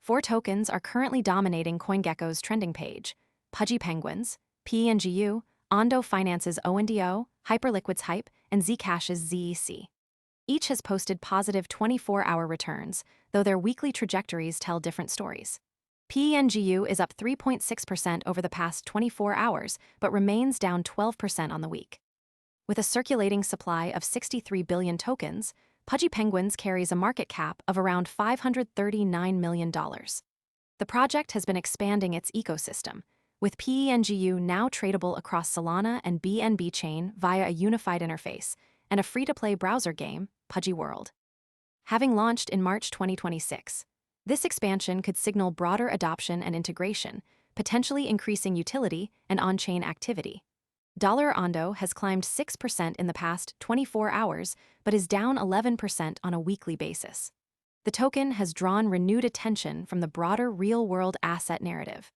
Four tokens are currently dominating CoinGecko's trending page: Pudgy Penguins, PNGU, Ondo Finance's Ondo, Hyperliquid's Hype, and Zcash's ZEC. Each has posted positive 24-hour returns, though their weekly trajectories tell different stories. PNGU is up 3.6% over the past 24 hours, but remains down 12% on the week. With a circulating supply of 63 billion tokens, Pudgy Penguins carries a market cap of around $539 million. The project has been expanding its ecosystem, with PNGU now tradable across Solana and BNB chain via a unified interface, and a free-to-play browser game, Pudgy World. Having launched in March 2026, this expansion could signal broader adoption and integration, potentially increasing utility and on-chain activity. Ondo has climbed 6% in the past 24 hours, but is down 11% on a weekly basis. The token has drawn renewed attention from the broader real-world asset narrative.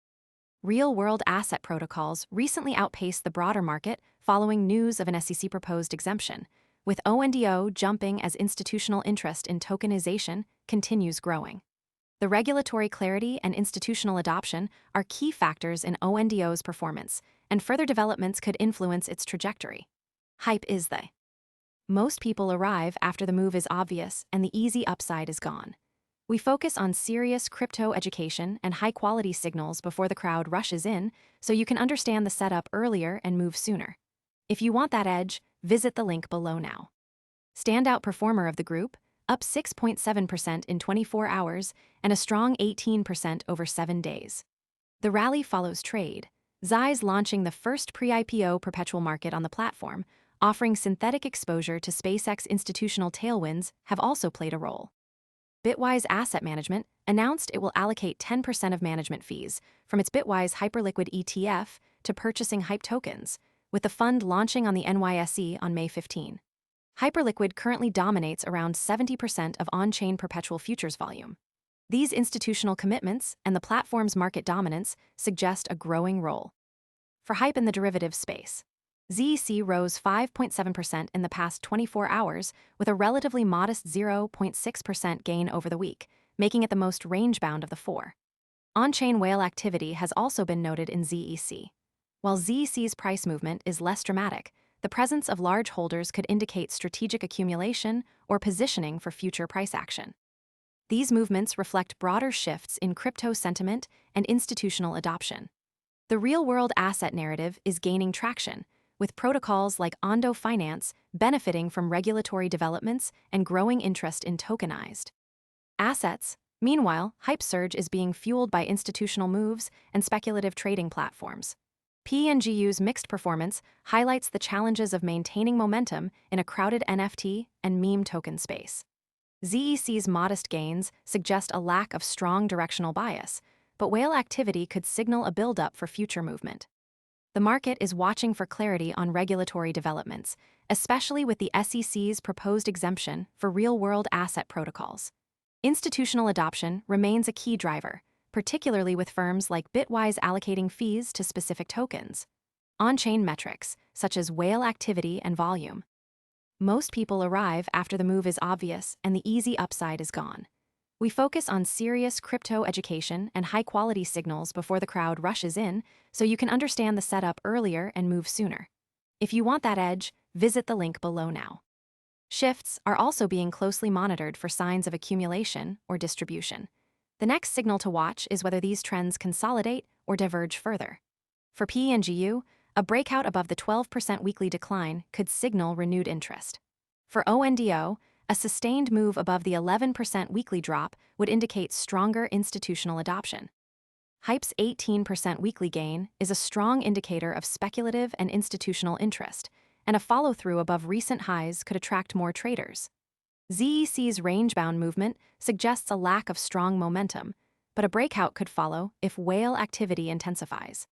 Real-world asset protocols recently outpaced the broader market following news of an SEC proposed exemption, with Ondo jumping as institutional interest in tokenization continues growing. The regulatory clarity and institutional adoption are key factors in Ondo's performance, and further developments could influence its trajectory. Hype is the. Most people arrive after the move is obvious and the easy upside is gone. We focus on serious crypto education and high-quality signals before the crowd rushes in, so you can understand the setup earlier and move sooner. If you want that edge, visit the link below now. Standout performer of the group, up 6.7% in 24 hours and a strong 18% over 7 days. The rally follows trade. Zai's launching the first pre-IPO perpetual market on the platform, offering synthetic exposure to SpaceX institutional tailwinds, have also played a role. Bitwise Asset Management announced it will allocate 10% of management fees from its Bitwise Hyperliquid ETF to purchasing Hype tokens, with the fund launching on the NYSE on May 15. Hyperliquid currently dominates around 70% of on-chain perpetual futures volume. These institutional commitments and the platform's market dominance suggest a growing role. For Hype in the derivatives space, ZEC rose 5.7% in the past 24 hours with a relatively modest 0.6% gain over the week, making it the most range-bound of the four. On-chain whale activity has also been noted in ZEC. While ZEC's price movement is less dramatic, the presence of large holders could indicate strategic accumulation or positioning for future price action. These movements reflect broader shifts in crypto sentiment and institutional adoption. The real-world asset narrative is gaining traction, with protocols like Ondo Finance benefiting from regulatory developments and growing interest in tokenized assets. Meanwhile, Hype surge is being fueled by institutional moves and speculative trading platforms. PNGU's mixed performance highlights the challenges of maintaining momentum in a crowded NFT and meme token space. ZEC's modest gains suggest a lack of strong directional bias, but whale activity could signal a buildup for future movement. The market is watching for clarity on regulatory developments, especially with the SEC's proposed exemption for real-world asset protocols. Institutional adoption remains a key driver, particularly with firms like Bitwise allocating fees to specific tokens. On-chain metrics, such as whale activity and volume. Most people arrive after the move is obvious and the easy upside is gone. We focus on serious crypto education and high-quality signals before the crowd rushes in, so you can understand the setup earlier and move sooner. If you want that edge, visit the link below now. Shifts are also being closely monitored for signs of accumulation or distribution. The next signal to watch is whether these trends consolidate or diverge further. For PNGU, a breakout above the 12% weekly decline could signal renewed interest. For Ondo, a sustained move above the 11% weekly drop would indicate stronger institutional adoption. Hype's 18% weekly gain is a strong indicator of speculative and institutional interest, and a follow-through above recent highs could attract more traders. ZEC's range-bound movement suggests a lack of strong momentum, but a breakout could follow if whale activity intensifies.